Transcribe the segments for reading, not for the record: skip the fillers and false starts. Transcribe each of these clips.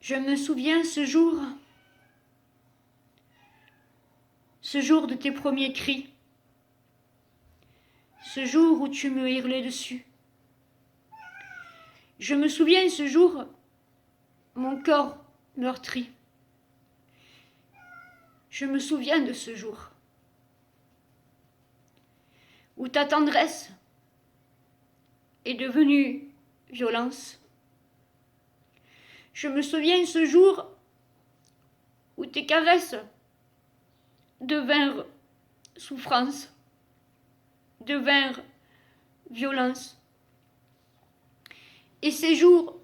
Je me souviens ce jour de tes premiers cris, ce jour où tu me hurlais dessus. Je me souviens ce jour, mon corps meurtri. Je me souviens de ce jour où ta tendresse est devenue violence. Je me souviens ce jour où tes caresses devinrent souffrance, devinrent violence. Et ces jours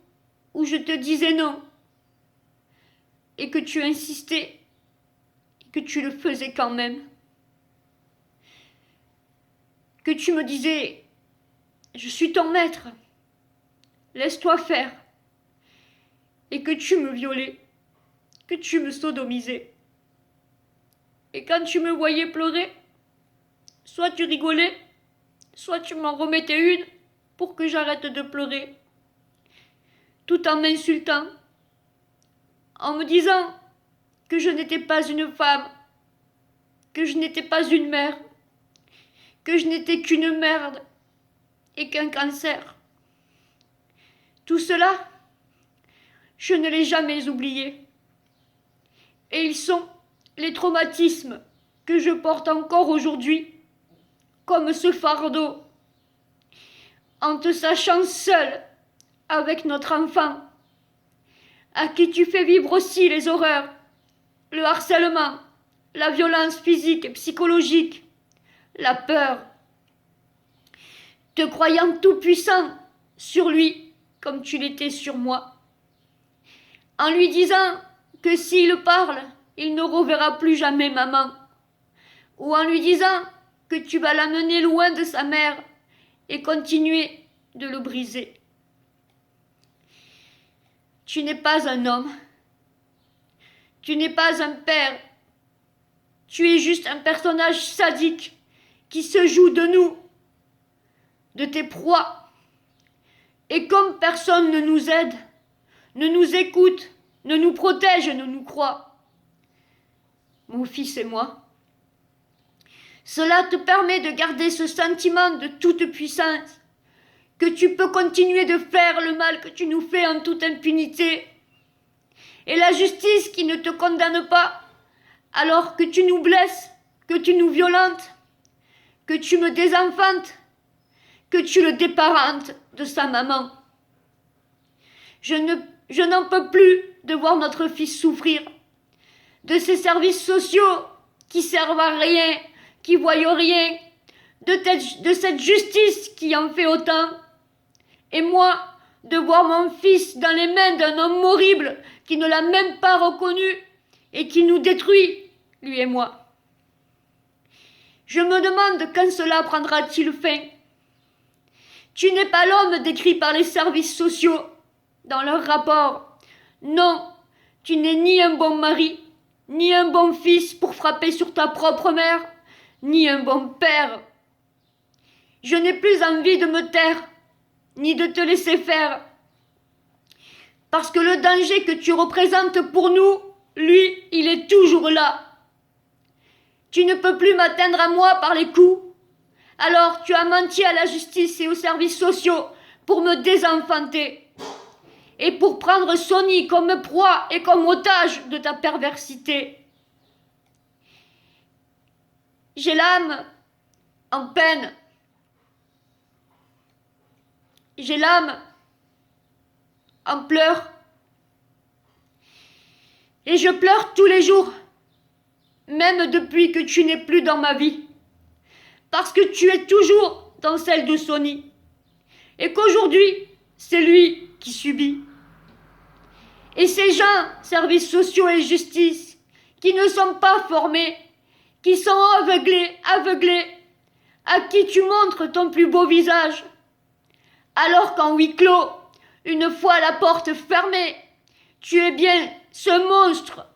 où je te disais non et que tu insistais et que tu le faisais quand même, que tu me disais « Je suis ton maître, laisse-toi faire » et que tu me violais, que tu me sodomisais. Et quand tu me voyais pleurer, soit tu rigolais, soit tu m'en remettais une pour que j'arrête de pleurer, tout en m'insultant, en me disant que je n'étais pas une femme, que je n'étais pas une mère, que je n'étais qu'une merde et qu'un cancer. Tout cela, je ne l'ai jamais oublié. Et ils sont les traumatismes que je porte encore aujourd'hui, comme ce fardeau, en te sachant seule avec notre enfant, à qui tu fais vivre aussi les horreurs, le harcèlement, la violence physique et psychologique, la peur, te croyant tout puissant sur lui comme tu l'étais sur moi, en lui disant que s'il parle, il ne reverra plus jamais maman, ou en lui disant que tu vas l'amener loin de sa mère et continuer de le briser. Tu n'es pas un homme, tu n'es pas un père, tu es juste un personnage sadique qui se joue de nous, de tes proies. Et comme personne ne nous aide, ne nous écoute, ne nous protège, ne nous croit, mon fils et moi, cela te permet de garder ce sentiment de toute puissance, que tu peux continuer de faire le mal que tu nous fais en toute impunité. Et la justice qui ne te condamne pas, alors que tu nous blesses, que tu nous violentes, que tu me désenfantes, que tu le déparentes de sa maman. Je n'en peux plus de voir notre fils souffrir, de ces services sociaux qui servent à rien, qui voient rien, de cette justice qui en fait autant. Et moi, de voir mon fils dans les mains d'un homme horrible qui ne l'a même pas reconnu et qui nous détruit, lui et moi. Je me demande quand cela prendra-t-il fin. Tu n'es pas l'homme décrit par les services sociaux dans leur rapport. Non, tu n'es ni un bon mari, ni un bon fils pour frapper sur ta propre mère, ni un bon père. Je n'ai plus envie de me taire, ni de te laisser faire. Parce que le danger que tu représentes pour nous, lui, il est toujours là. Tu ne peux plus m'atteindre à moi par les coups. Alors tu as menti à la justice et aux services sociaux pour me désenfanter et pour prendre Sonny comme proie et comme otage de ta perversité. J'ai l'âme en peine. J'ai l'âme en pleurs. Et je pleure tous les jours, même depuis que tu n'es plus dans ma vie. Parce que tu es toujours dans celle de Sonny. Et qu'aujourd'hui, c'est lui qui subit. Et ces gens, services sociaux et justice, qui ne sont pas formés, qui sont aveuglés, à qui tu montres ton plus beau visage. Alors qu'en huis clos, une fois la porte fermée, tu es bien ce monstre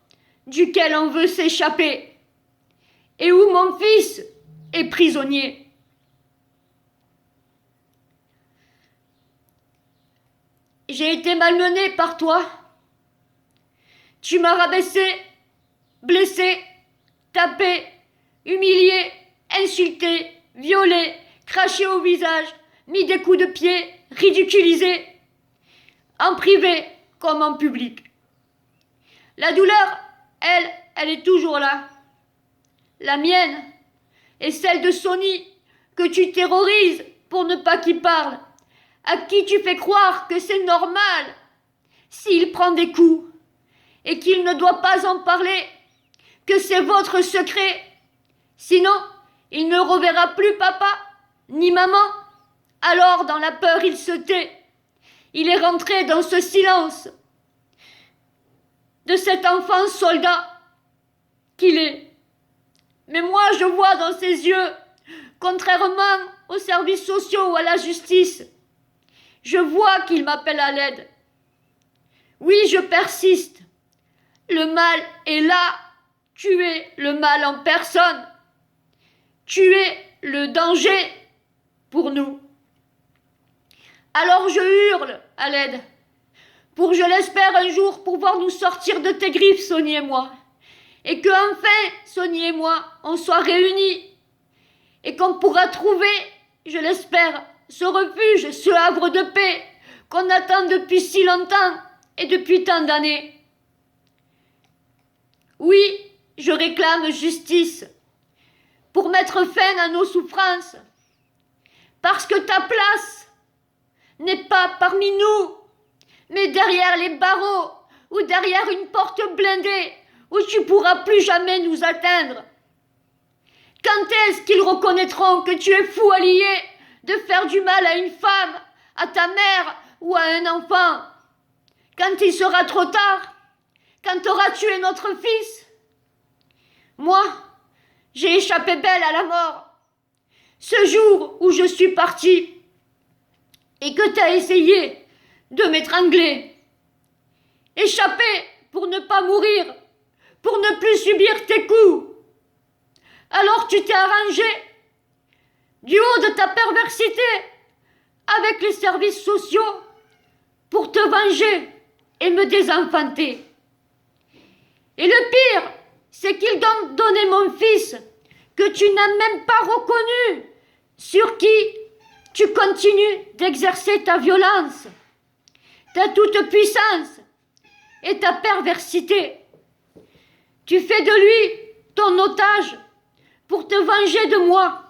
duquel on veut s'échapper. Et où mon fils est prisonnier. J'ai été malmenée par toi, Tu m'as rabaissé, blessé, tapé, humilié, insulté, violé, craché au visage, mis des coups de pied, ridiculisé, en privé comme en public. La douleur, elle est toujours là. La mienne et celle de Sonny, que tu terrorises pour ne pas qu'il parle, à qui tu fais croire que c'est normal s'il prend des coups et qu'il ne doit pas en parler, que c'est votre secret. Sinon, il ne reverra plus papa ni maman. Alors, dans la peur, il se tait. Il est rentré dans ce silence de cet enfant soldat qu'il est. Mais moi, je vois dans ses yeux, contrairement aux services sociaux ou à la justice, je vois qu'il m'appelle à l'aide. Oui, je persiste. Le mal est là. Tu es le mal en personne. Tu es le danger pour nous. Alors je hurle à l'aide, pour je l'espère un jour pouvoir nous sortir de tes griffes, Sonny et moi, et que enfin, Sonny et moi, on soit réunis, et qu'on pourra trouver, je l'espère, ce refuge, ce havre de paix qu'on attend depuis si longtemps et depuis tant d'années. Oui, je réclame justice pour mettre fin à nos souffrances, parce que ta place n'est pas parmi nous, mais derrière les barreaux ou derrière une porte blindée où tu pourras plus jamais nous atteindre. Quand est-ce qu'ils reconnaîtront que tu es fou allié de faire du mal à une femme, à ta mère ou à un enfant? Quand il sera trop tard? Quand tu auras tué notre fils? Moi, j'ai échappé belle à la mort. Ce jour où je suis partie et que tu as essayé de m'étrangler. Échapper pour ne pas mourir, pour ne plus subir tes coups. Alors tu t'es arrangé, du haut de ta perversité, avec les services sociaux, pour te venger et me désenfanter. Et le pire, c'est qu'ils t'ont donné mon fils, que tu n'as même pas reconnu, sur qui tu continues d'exercer ta violence, ta toute-puissance et ta perversité. Tu fais de lui ton otage pour te venger de moi.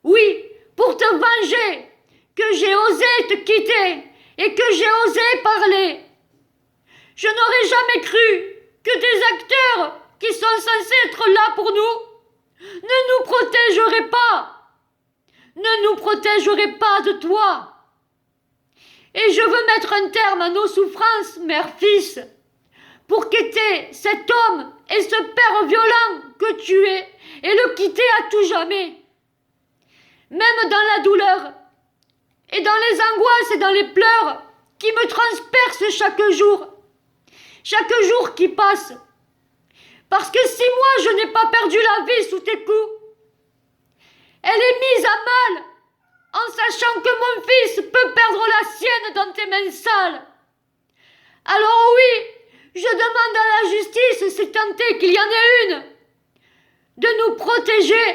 Oui, pour te venger que j'ai osé te quitter et que j'ai osé parler. Je n'aurais jamais cru que des acteurs qui sont censés être là pour nous ne nous protégeraient pas. Ne nous protégeraient pas de toi. Et je veux mettre un terme à nos souffrances, mère-fils, pour quitter cet homme et ce père violent que tu es et le quitter à tout jamais. Même dans la douleur et dans les angoisses et dans les pleurs qui me transpercent chaque jour qui passe. Parce que si moi je n'ai pas perdu la vie sous tes coups, elle est mise à mal en sachant que mon fils peut perdre la sienne dans tes mains sales. Alors oui, je demande à la justice, si tant est qu'il y en ait une, de nous protéger,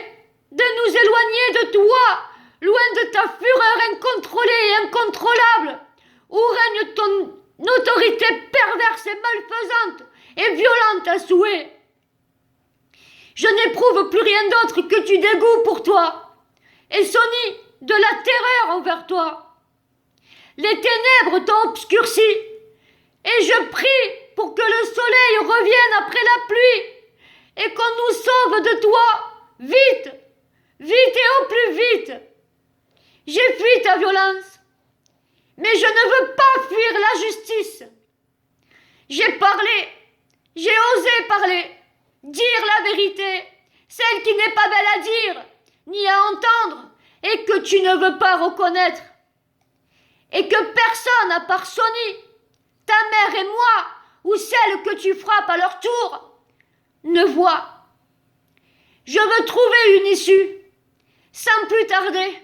de nous éloigner de toi, loin de ta fureur incontrôlée et incontrôlable, où règne ton autorité perverse et malfaisante et violente à souhait. Je n'éprouve plus rien d'autre que du dégoût pour toi, et Sonny, de la terreur envers toi. Les ténèbres t'ont obscurci, et je prie pour que le soleil revienne après la pluie, et qu'on nous sauve de toi, vite, vite et au plus vite. J'ai fui ta violence, mais je ne veux pas fuir la justice. J'ai parlé, j'ai osé parler, dire la vérité, celle qui n'est pas belle à dire, ni à entendre, et que tu ne veux pas reconnaître. Et que personne, à part Sonny, ta mère et moi, ou celle que tu frappes à leur tour, ne voit. Je veux trouver une issue, sans plus tarder,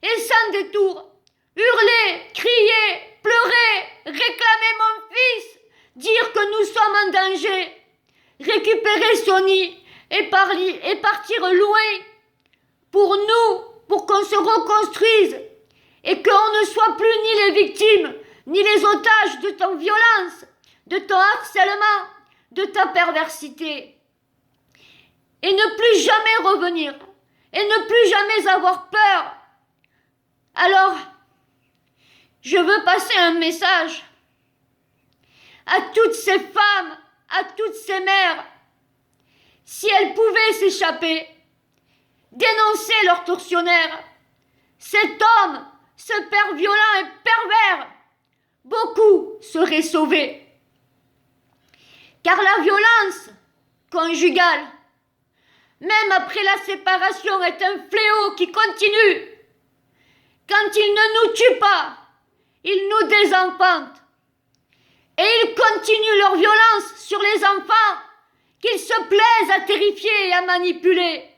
et sans détour, hurler, crier, pleurer, réclamer mon fils, dire que nous sommes en danger, récupérer Sonny et partir loin pour nous, pour qu'on se reconstruise et qu'on ne soit plus ni les victimes, ni les otages de ton violence, de ton harcèlement, de ta perversité. Et ne plus jamais revenir, et ne plus jamais avoir peur. Alors, je veux passer un message à toutes ces femmes, à toutes ces mères. Si elles pouvaient s'échapper, dénoncer leur tortionnaire, cet homme, ce père violent et pervers, beaucoup seraient sauvés. Car la violence conjugale, même après la séparation, est un fléau qui continue. Quand ils ne nous tuent pas, ils nous désenfantent. Et ils continuent leur violence sur les enfants qu'ils se plaisent à terrifier et à manipuler.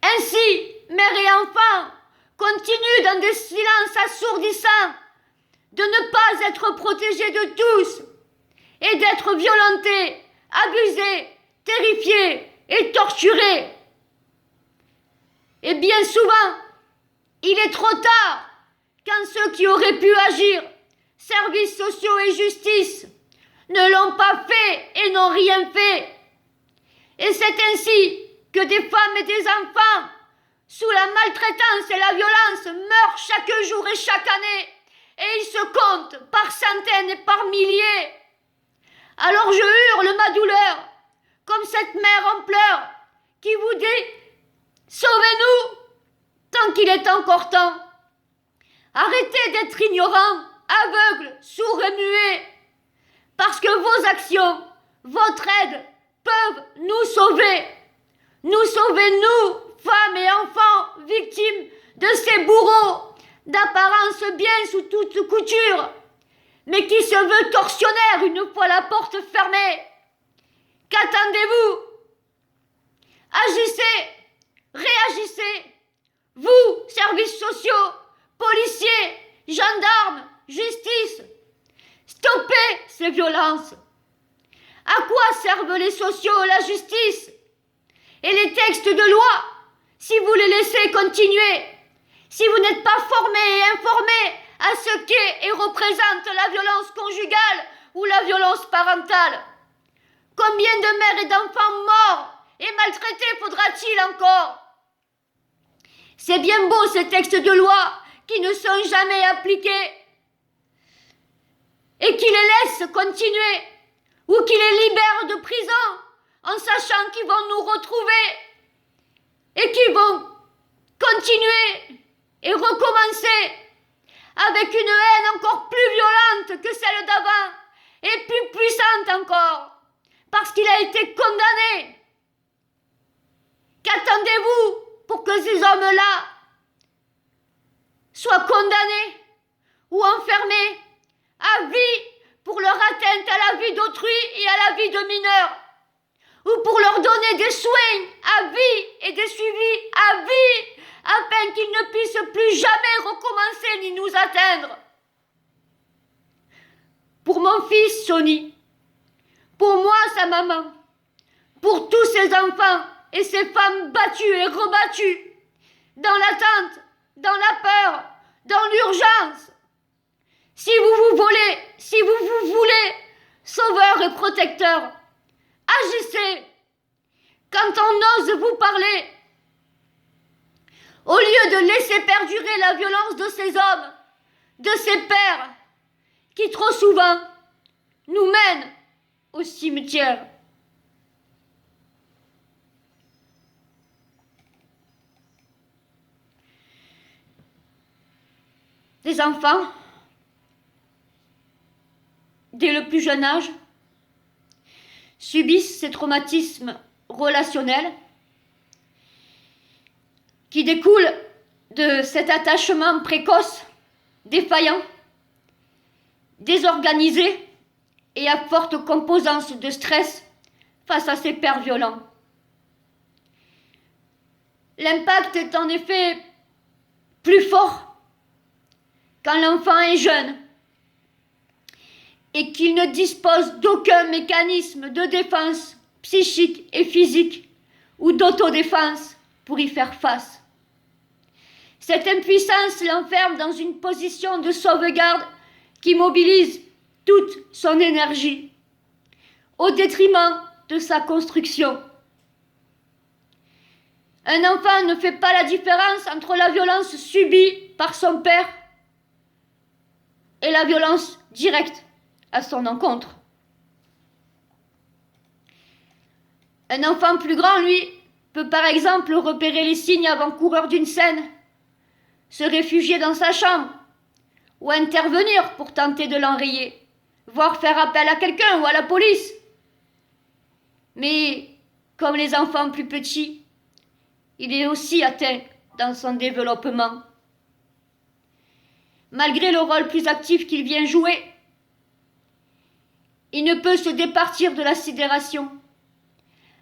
Ainsi, mères et enfants continuent dans des silences assourdissants de ne pas être protégés de tous et d'être violentés, abusés, terrifiés et torturés. Et bien souvent, il est trop tard quand ceux qui auraient pu agir, services sociaux et justice, ne l'ont pas fait et n'ont rien fait. Et c'est ainsi que des femmes et des enfants, sous la maltraitance et la violence, meurent chaque jour et chaque année, et ils se comptent par centaines et par milliers. Alors je hurle ma douleur, comme cette mère en pleurs, qui vous dit « Sauvez-nous !» tant qu'il est encore temps. Arrêtez d'être ignorants, aveugles, sourds et muets, parce que vos actions, votre aide, peuvent nous sauver. Nous sauver, nous, femmes et enfants, victimes de ces bourreaux, d'apparence bien sous toute couture, mais qui se veut tortionnaire une fois la porte fermée. Qu'attendez-vous? Agissez, réagissez. Vous, services sociaux, policiers, gendarmes, justice, stoppez ces violences. À quoi servent les sociaux, la justice et les textes de loi si vous les laissez continuer, si vous n'êtes pas formés et informés à ce qu'est et représente la violence conjugale ou la violence parentale? Combien de mères et d'enfants morts et maltraités faudra-t-il encore? C'est bien beau ces textes de loi qui ne sont jamais appliqués et qui les laissent continuer ou qui les libèrent de prison en sachant qu'ils vont nous retrouver et qu'ils vont continuer et recommencer avec une haine encore plus violente que celle d'avant et plus puissante encore parce qu'il a été condamné. Qu'attendez-vous pour que ces hommes-là soient condamnés ou enfermés à vie pour leur atteinte à la vie d'autrui et à la vie de mineurs, ou pour leur donner des soins à vie et des suivis à vie, afin qu'ils ne puissent plus jamais recommencer ni nous atteindre? Pour mon fils Sonny, pour moi sa maman, pour tous ces enfants et ces femmes battues et rebattues, dans l'attente, dans la peur, dans l'urgence. Si vous vous voulez, sauveur et protecteur, agissez quand on ose vous parler. Au lieu de laisser perdurer la violence de ces hommes, de ces pères, qui trop souvent nous mènent au cimetière. Les enfants, dès le plus jeune âge, subissent ces traumatismes relationnels qui découlent de cet attachement précoce, défaillant, désorganisé et à forte composance de stress face à ces pères violents. L'impact est en effet plus fort quand l'enfant est jeune et qu'il ne dispose d'aucun mécanisme de défense psychique et physique ou d'autodéfense pour y faire face. Cette impuissance l'enferme dans une position de sauvegarde qui mobilise toute son énergie au détriment de sa construction. Un enfant ne fait pas la différence entre la violence subie par son père et la violence directe à son encontre. Un enfant plus grand, lui, peut par exemple repérer les signes avant-coureurs d'une scène, se réfugier dans sa chambre ou intervenir pour tenter de l'enrayer, voire faire appel à quelqu'un ou à la police. Mais comme les enfants plus petits, il est aussi atteint dans son développement. Malgré le rôle plus actif qu'il vient jouer, il ne peut se départir de la sidération,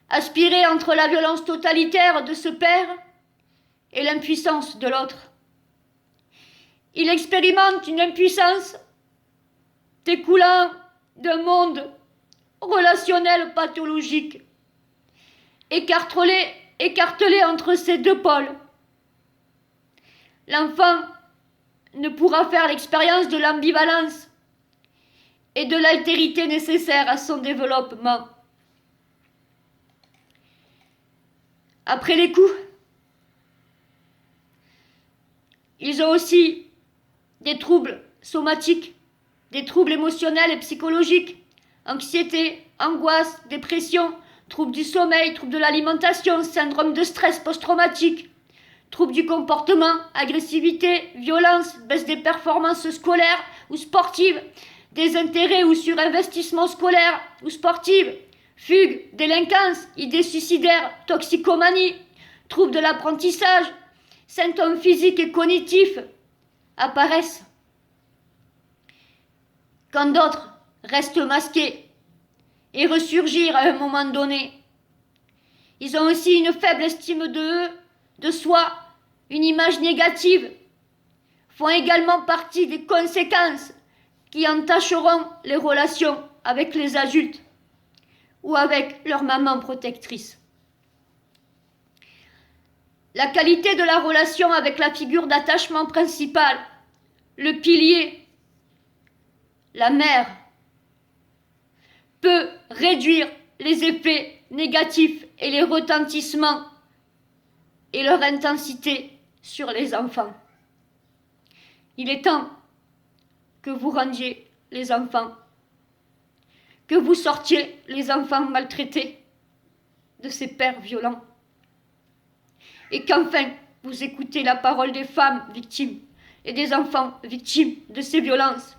aspirer entre la violence totalitaire de ce père et l'impuissance de l'autre. Il expérimente une impuissance découlant d'un monde relationnel pathologique, écartelé entre ces deux pôles. L'enfant ne pourra faire l'expérience de l'ambivalence et de l'altérité nécessaire à son développement. Après les coups, ils ont aussi des troubles somatiques, des troubles émotionnels et psychologiques, anxiété, angoisse, dépression, troubles du sommeil, troubles de l'alimentation, syndrome de stress post-traumatique, troubles du comportement, agressivité, violence, baisse des performances scolaires ou sportives, désintérêt ou surinvestissement scolaire ou sportive, fugue, délinquance, idées suicidaires, toxicomanie, troubles de l'apprentissage, symptômes physiques et cognitifs apparaissent. Quand d'autres restent masqués et ressurgir à un moment donné. Ils ont aussi une faible estime de eux, de soi, une image négative, font également partie des conséquences qui entacheront les relations avec les adultes ou avec leur maman protectrice. La qualité de la relation avec la figure d'attachement principale, le pilier, la mère, peut réduire les effets négatifs et les retentissements et leur intensité sur les enfants. Il est temps que vous rendiez les enfants, que vous sortiez les enfants maltraités de ces pères violents et qu'enfin vous écoutez la parole des femmes victimes et des enfants victimes de ces violences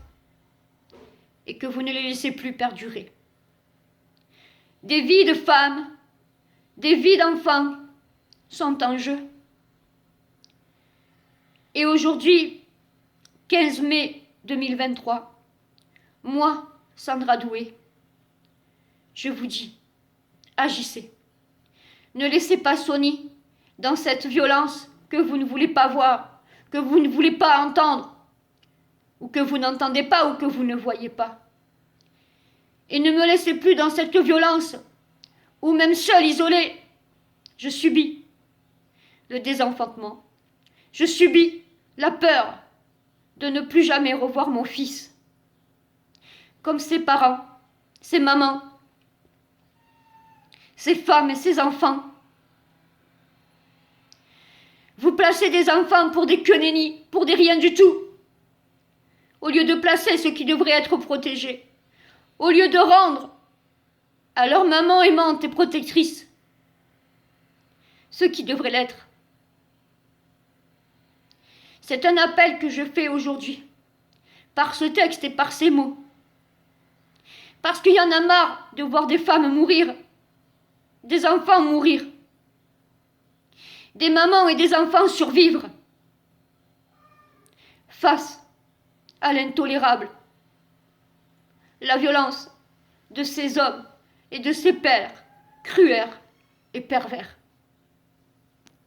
et que vous ne les laissez plus perdurer. Des vies de femmes, des vies d'enfants sont en jeu. Et aujourd'hui, 15 mai 2023, moi, Sandra Doué, je vous dis, agissez. Ne laissez pas Sony dans cette violence que vous ne voulez pas voir, que vous ne voulez pas entendre, ou que vous n'entendez pas, ou que vous ne voyez pas. Et ne me laissez plus dans cette violence, où même seule, isolée, je subis le désenfantement. Je subis la peur de ne plus jamais revoir mon fils. Comme ses parents, ses mamans, ses femmes et ses enfants. Vous placez des enfants pour des quenennies, pour des rien du tout, au lieu de placer ceux qui devraient être protégés, au lieu de rendre à leur maman aimante et protectrice ceux qui devraient l'être. C'est un appel que je fais aujourd'hui, par ce texte et par ces mots, parce qu'il y en a marre de voir des femmes mourir, des enfants mourir, des mamans et des enfants survivre face à l'intolérable, la violence de ces hommes et de ces pères cruels et pervers.